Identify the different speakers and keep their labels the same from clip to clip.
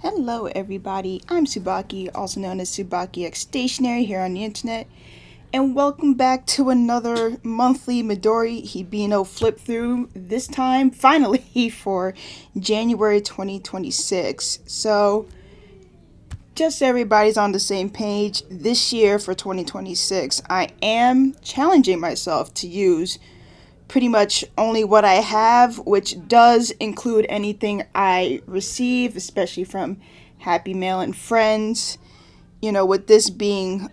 Speaker 1: Hello everybody, I'm Tsubaki, also known as Tsubaki X Stationery here on the internet, and welcome back to another monthly Midori Hibino flip through, this time finally for January 2026. So, just so everybody's on the same page, this year for 2026, I am challenging myself to use pretty much only what I have, which does include anything I receive, especially from Happy Mail and friends. With this being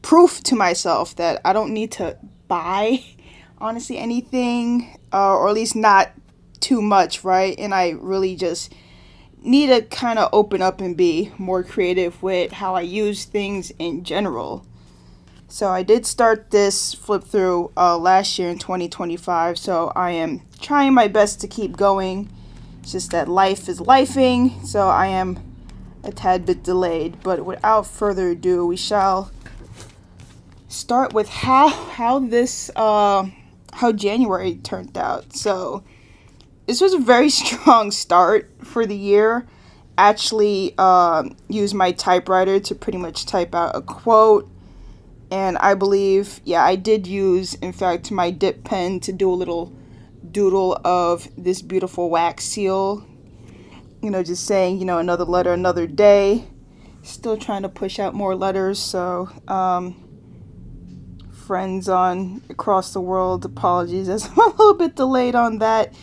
Speaker 1: proof to myself that I don't need to buy, honestly, anything, or at least not too much, right? And I really just need to kind of open up and be more creative with how I use things in general. So I did start this flip through last year in 2025, so I am trying my best to keep going. It's just that life is lifing, so I am a tad bit delayed. But without further ado, we shall start with how January turned out. So this was a very strong start for the year. Actually, used my typewriter to pretty much type out a quote. And I believe, yeah, I did use, in fact, my dip pen to do a little doodle of this beautiful wax seal. Just saying, another letter, another day. Still trying to push out more letters, so friends on across the world, apologies as I'm a little bit delayed on that.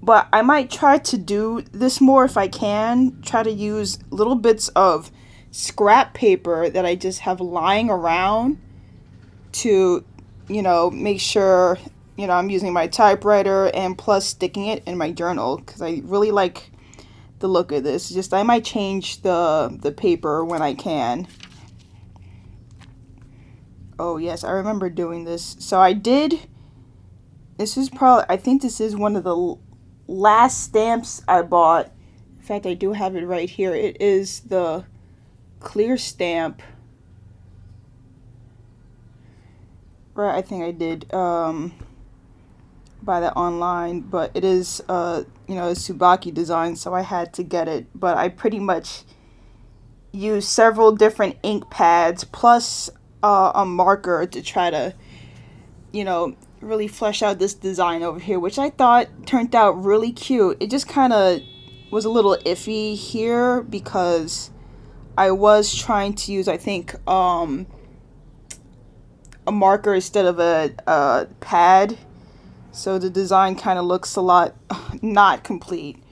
Speaker 1: But I might try to do this more if I can. Try to use little bits of scrap paper that I just have lying around to, make sure, I'm using my typewriter and plus sticking it in my journal because I really like the look of this. Just I might change the paper when I can. Oh yes, I remember doing this. So I did. I think this is one of the last stamps I bought. In fact, I do have it right here. It is the clear stamp. Right, I think I did buy that online, but it is a Tsubaki design, so I had to get it. But I pretty much used several different ink pads plus a marker to try to really flesh out this design over here, which I thought turned out really cute. It just kind of was a little iffy here because I was trying to use, I think, a marker instead of a pad, so the design kind of looks a lot not complete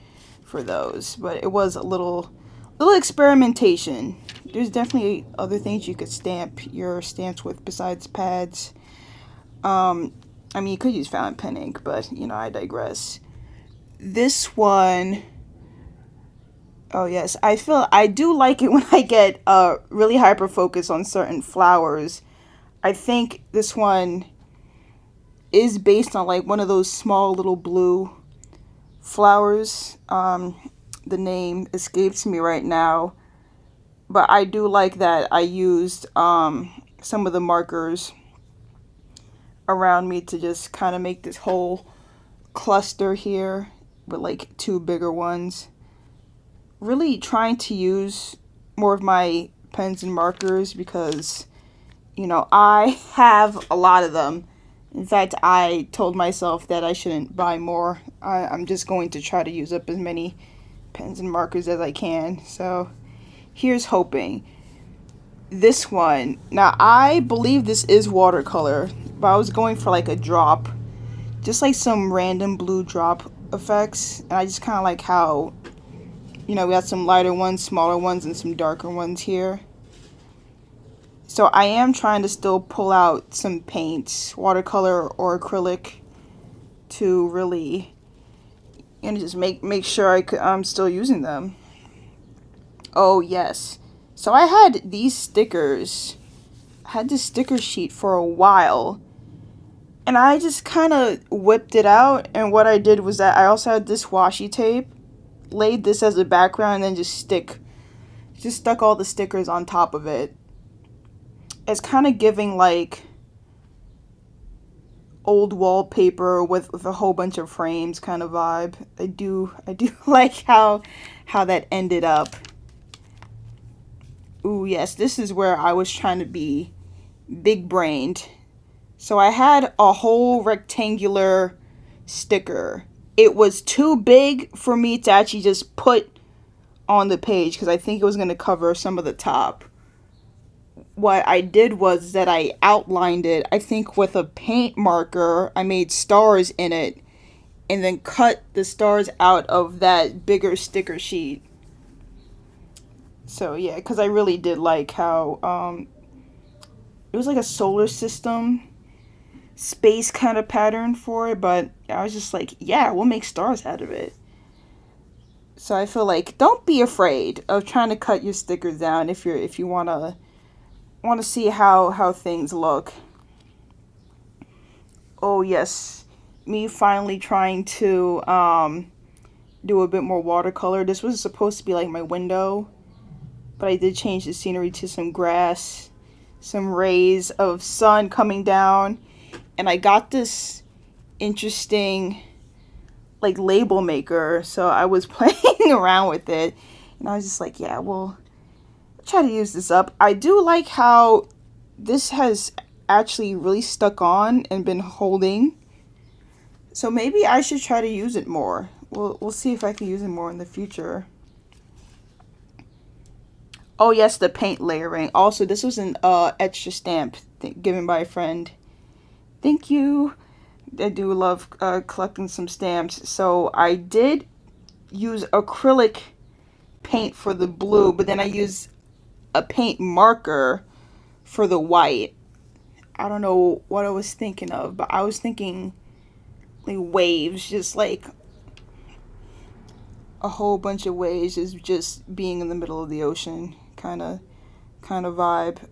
Speaker 1: for those, but it was a little experimentation. There's definitely other things you could stamp your stamps with besides pads. I mean, you could use fountain pen ink, but I digress. This one, oh yes, I do like it when I get really hyper focus on certain flowers. I think this one is based on like one of those small little blue flowers. The name escapes me right now, but I do like that I used some of the markers around me to just kind of make this whole cluster here with like two bigger ones. Really trying to use more of my pens and markers because I have a lot of them. In fact, I told myself that I shouldn't buy more. I'm just going to try to use up as many pens and markers as I can. So here's hoping. This one, now I believe this is watercolor, but I was going for like a drop, just like some random blue drop effects. And I just kind of like how, we got some lighter ones, smaller ones, and some darker ones here. So I am trying to still pull out some paints, watercolor or acrylic, to really, just make sure I'm still using them. Oh yes. So I had these stickers. I had this sticker sheet for a while. And I just kind of whipped it out. And what I did was that I also had this washi tape. Laid this as a background and then just stuck all the stickers on top of it. It's kind of giving like old wallpaper with a whole bunch of frames kind of vibe. I do like how how that ended up. Ooh, yes, this is where I was trying to be big brained. So I had a whole rectangular sticker. It was too big for me to actually just put on the page because I think it was going to cover some of the top. What I did was that I outlined it, I think with a paint marker. I made stars in it and then cut the stars out of that bigger sticker sheet. So yeah, because I really did like how it was like a solar system space kind of pattern for it, but I was just like, yeah, we'll make stars out of it. So I feel like don't be afraid of trying to cut your stickers down if you wanna see how things look. Oh yes, me finally trying to do a bit more watercolor. This was supposed to be like my window, but I did change the scenery to some grass, some rays of sun coming down, and I got this interesting like label maker, so I was playing around with it, and I was just like, yeah, well, I'll try to use this up. I do like how this has actually really stuck on and been holding, so maybe I should try to use it more. We'll see if I can use it more in the future. Oh yes, the paint layering. Also, this was an extra stamp given by a friend. Thank you. I do love collecting some stamps. So I did use acrylic paint for the blue, but then I used a paint marker for the white. I don't know what I was thinking of, but I was thinking like waves, just like a whole bunch of waves, is just being in the middle of the ocean kind of vibe.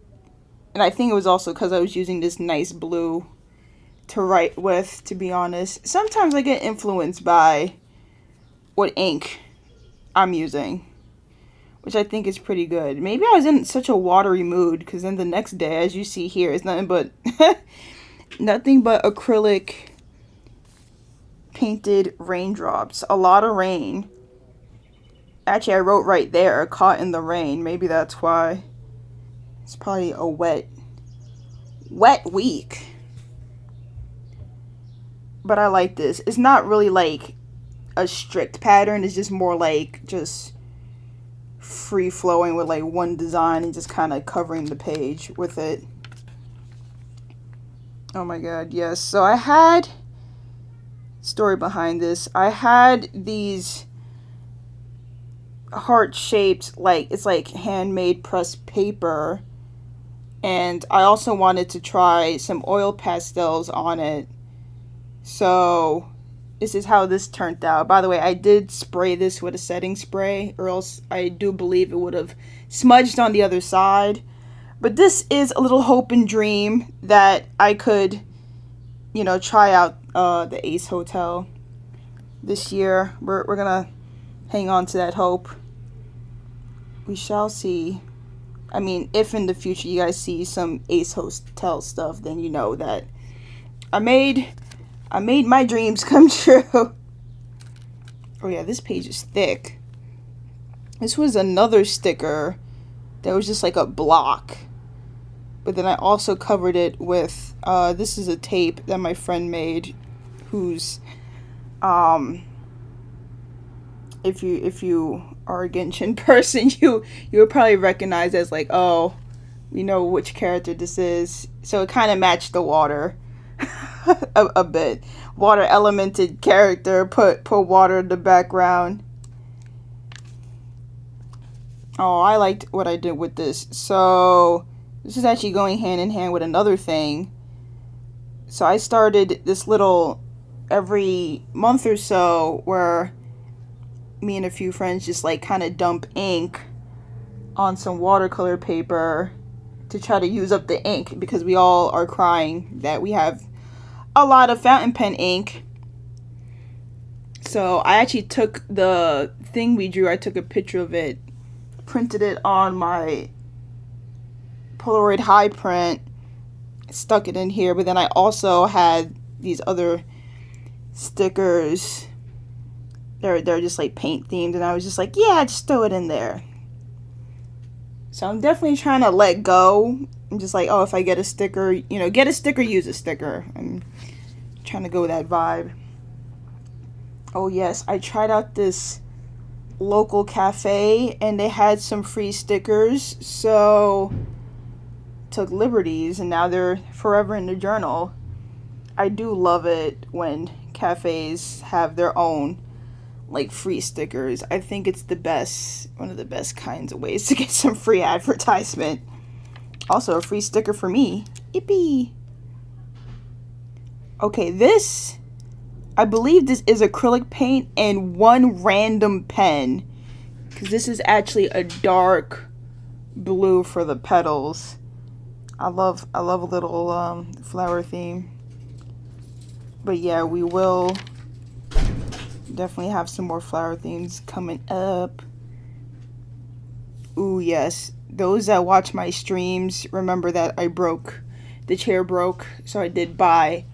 Speaker 1: And I think it was also because I was using this nice blue to write with, to be honest. Sometimes I get influenced by what ink I'm using, which I think is pretty good. Maybe I was in such a watery mood, because then the next day, as you see here, is nothing but nothing but acrylic painted raindrops. A lot of rain. Actually, I wrote right there, caught in the rain. Maybe that's why. It's probably a wet week. But I like this. It's not really like a strict pattern. It's just more like just free flowing with like one design and just kind of covering the page with it. Oh my god, yes. So I had story behind this. I had these heart shaped, like it's like handmade pressed paper, and I also wanted to try some oil pastels on it. So this is how this turned out. By the way, I did spray this with a setting spray, or else I do believe it would have smudged on the other side. But this is a little hope and dream that I could, try out the Ace Hotel this year. We're gonna hang on to that hope. We shall see. I mean, if in the future you guys see some Ace Hotel stuff, then you know that I made my dreams come true. Oh yeah, this page is thick. This was another sticker that was just like a block. But then I also covered it with, this is a tape that my friend made, who's, if you are a Genshin person, you would probably recognize as like, oh, we know which character this is. So it kind of matched the water a bit. Water elemented character, put water in the background. Oh, I liked what I did with this. So this is actually going hand in hand with another thing. So I started this little every month or so where me and a few friends just like kind of dump ink on some watercolor paper to try to use up the ink, because we all are crying that we have a lot of fountain pen ink. So I actually took the thing we drew, I took a picture of it, printed it on my Polaroid high print, stuck it in here, but then I also had these other stickers They're just like paint themed, and I was just like, yeah, just throw it in there. So I'm definitely trying to let go. I'm just like, oh, if I get a sticker, get a sticker, use a sticker. I'm trying to go with that vibe. Oh yes, I tried out this local cafe and they had some free stickers, so took liberties and now they're forever in the journal. I do love it when cafes have their own like free stickers. I think it's the best, one of the best kinds of ways to get some free advertisement. Also a free sticker for me. Yippee. Okay, this, I believe this is acrylic paint and one random pen, because this is actually a dark blue for the petals. I love a little flower theme. But yeah, we will definitely have some more flower themes coming up. Ooh yes, those that watch my streams remember that the chair broke, so I did buy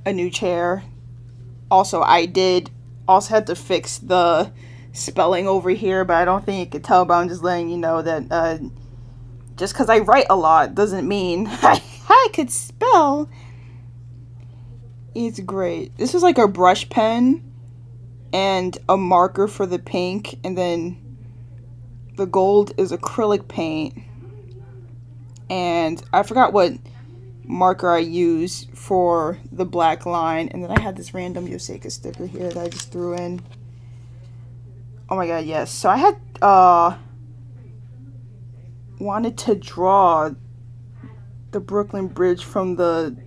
Speaker 1: a new chair. Also, I did also had to fix the spelling over here, but I don't think you could tell, but I'm just letting you know that just because I write a lot doesn't mean I could spell. It's great. This is like a brush pen and a marker for the pink, and then the gold is acrylic paint. And I forgot what marker I use for the black line, and then I had this random Yoseka sticker here that I just threw in. Oh my god, yes. So I had wanted to draw the Brooklyn Bridge from the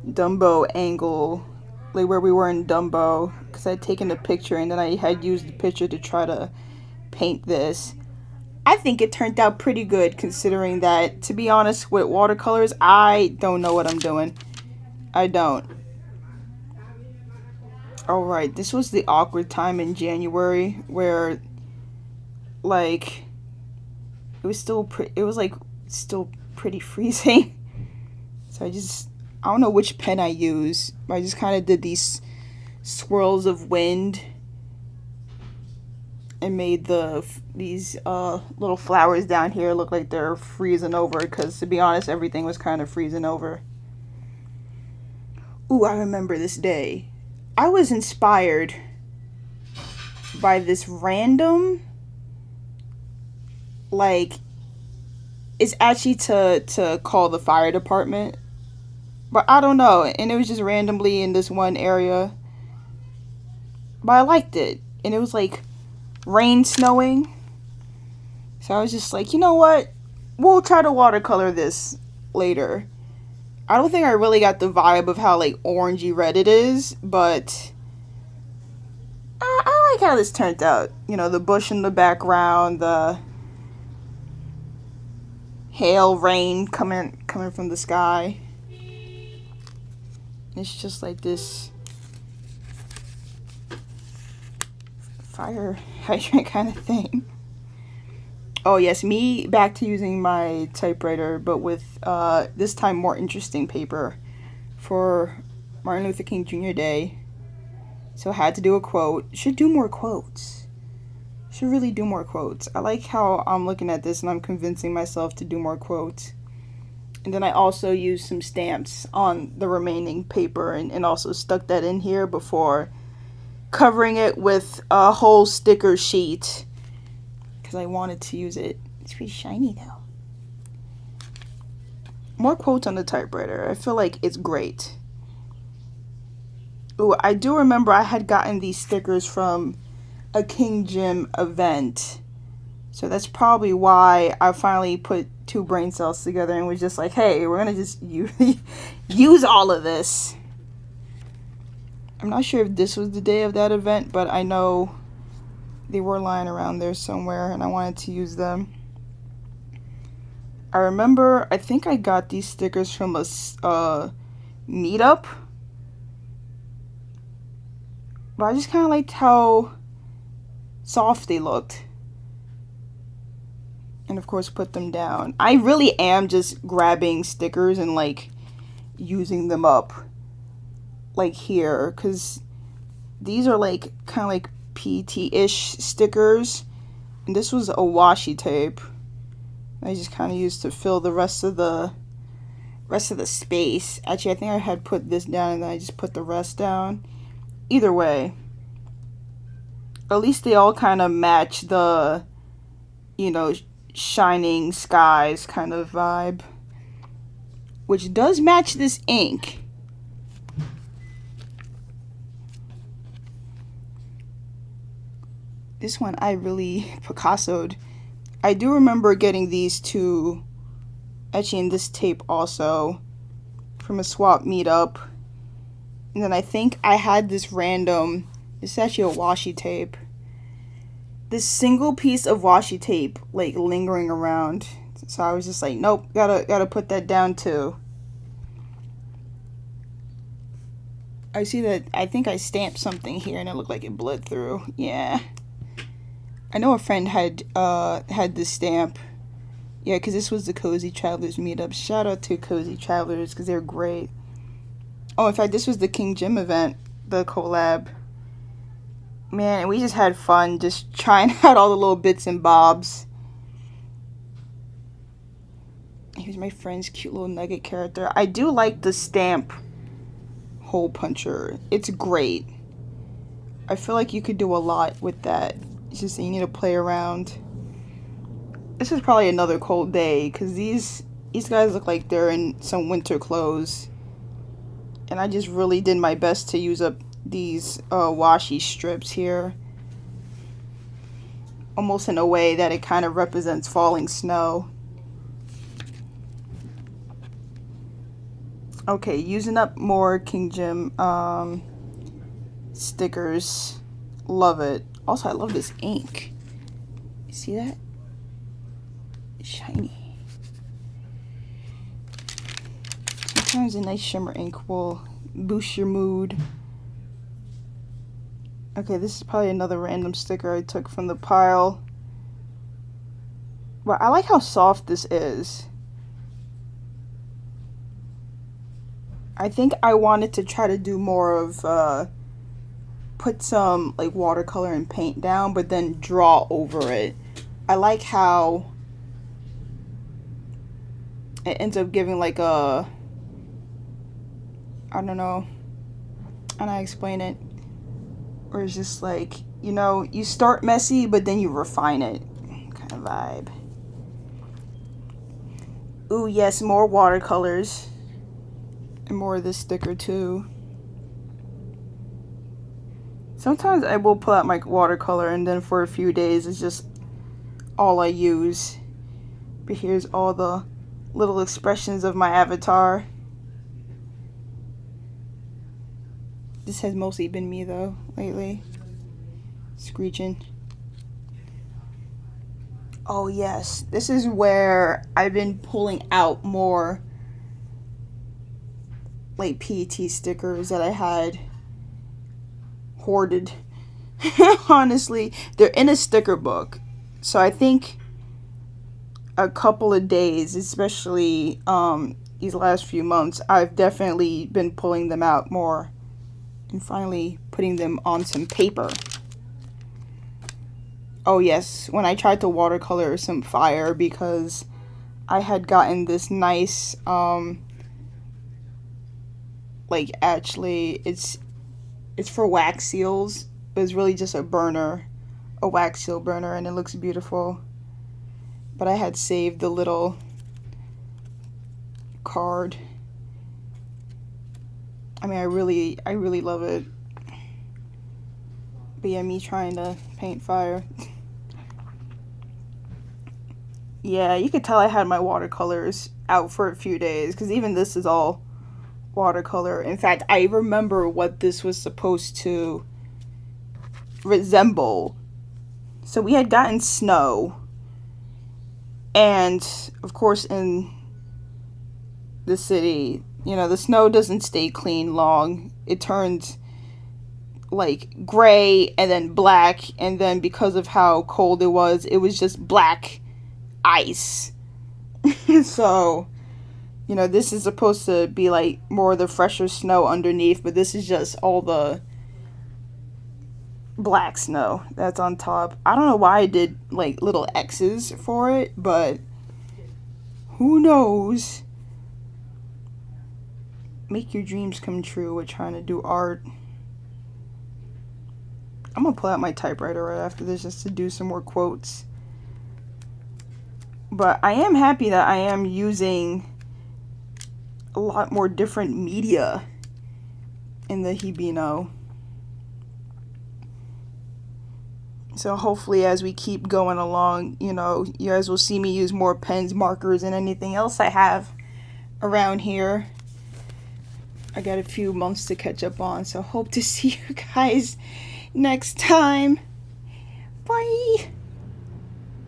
Speaker 1: Dumbo angle, like where we were in Dumbo, because I had taken a picture and then I had used the picture to try to paint this. I think it turned out pretty good, considering that, to be honest, with watercolors, I don't know what I'm doing. I don't. Alright, this was the awkward time in January where, like, it was still pretty freezing. So I don't know which pen I use, but I just kind of did these swirls of wind and made these little flowers down here look like they're freezing over, because to be honest, everything was kind of freezing over. Ooh, I remember this day. I was inspired by this random, like, it's actually to call the fire department, but I don't know, and it was just randomly in this one area, but I liked it, and it was like rain snowing, so I was just like, you know what, we'll try to watercolor this later. I don't think I really got the vibe of how like orangey red it is, but I like how this turned out. The bush in the background, the hail, rain coming from the sky. It's just like this fire hydrant kind of thing. Oh yes, me back to using my typewriter, but with this time more interesting paper for Martin Luther King Jr. Day. So I had to do a quote. Should do more quotes. Should really do more quotes. I like how I'm looking at this and I'm convincing myself to do more quotes. And then I also used some stamps on the remaining paper and also stuck that in here before covering it with a whole sticker sheet, because I wanted to use it. It's pretty shiny though. More quotes on the typewriter. I feel like it's great. Ooh, I do remember I had gotten these stickers from a King Jim event. So that's probably why I finally put two brain cells together and was just like, hey, we're going to just use all of this. I'm not sure if this was the day of that event, but I know they were lying around there somewhere and I wanted to use them. I remember, I think I got these stickers from a meetup. But I just kind of liked how soft they looked. And of course put them down. I really am just grabbing stickers and like using them up like here, because These are like kind of like PT-ish stickers, and this was a washi tape. I just kind of used to fill the rest of the space. Actually, I think I had put this down and then I just put the rest down. Either way, at least they all kind of match the, you know, shining skies kind of vibe, which does match this ink. This one I really Picasso'd. I do remember getting these two, actually in this tape also, from a swap meetup. And then I think I had this random, this is actually a washi tape, this single piece of washi tape like lingering around. So I was just like, nope, gotta put that down too. I see that, I think I stamped something here and it looked like it bled through. Yeah. I know a friend had this stamp. Yeah, because this was the Cozy Travelers meetup. Shout out to Cozy Travelers because they're great. Oh, in fact, this was the King Jim event, the collab. Man, and we just had fun just trying out all the little bits and bobs. Here's my friend's cute little nugget character. I do like the stamp hole puncher. It's great. I feel like you could do a lot with that. It's just that you need to play around. This is probably another cold day because these guys look like they're in some winter clothes. And I just really did my best to use up these washi strips here. Almost in a way that it kind of represents falling snow. Okay, using up more King Jim stickers. Love it. Also, I love this ink. You see that? Shiny. Sometimes a nice shimmer ink will boost your mood. Okay, this is probably another random sticker I took from the pile. But I like how soft this is. I think I wanted to try to do more of put some like watercolor and paint down, but then draw over it. I like how it ends up giving like a, I don't know how to explain it, or it's just like, you know, you start messy but then you refine it kind of vibe. Ooh, yes, more watercolors and more of this sticker too. Sometimes I will pull out my watercolor and then for a few days it's just all I use. But here's all the little expressions of my avatar. This has mostly been me though lately. Screeching. Oh yes, this is where I've been pulling out more like PET stickers that I had hoarded. Honestly, they're in a sticker book, so I think a couple of days, especially these last few months, I've definitely been pulling them out more and finally putting them on some paper. Oh yes, when I tried to watercolor some fire, because I had gotten this nice like, actually it's for wax seals. It's really just a burner, a wax seal burner, and it looks beautiful. But I had saved the little card. I mean, I really love it. But yeah, me trying to paint fire. Yeah, you could tell I had my watercolors out for a few days, because even this is all watercolor. In fact, I remember what this was supposed to resemble. So we had gotten snow, and of course in the city, you know, the snow doesn't stay clean long. It turns like gray and then black, and then because of how cold it was just black ice. So, you know, this is supposed to be like more of the fresher snow underneath, but this is just all the black snow that's on top. I don't know why I did like little X's for it, but who knows? Make your dreams come true. We're trying to do art. I'm gonna pull out my typewriter right after this just to do some more quotes. But I am happy that I am using a lot more different media in the Hibino. So hopefully as we keep going along, you know, you guys will see me use more pens, markers, and anything else I have around here. I got a few months to catch up on, so hope to see you guys next time. Bye!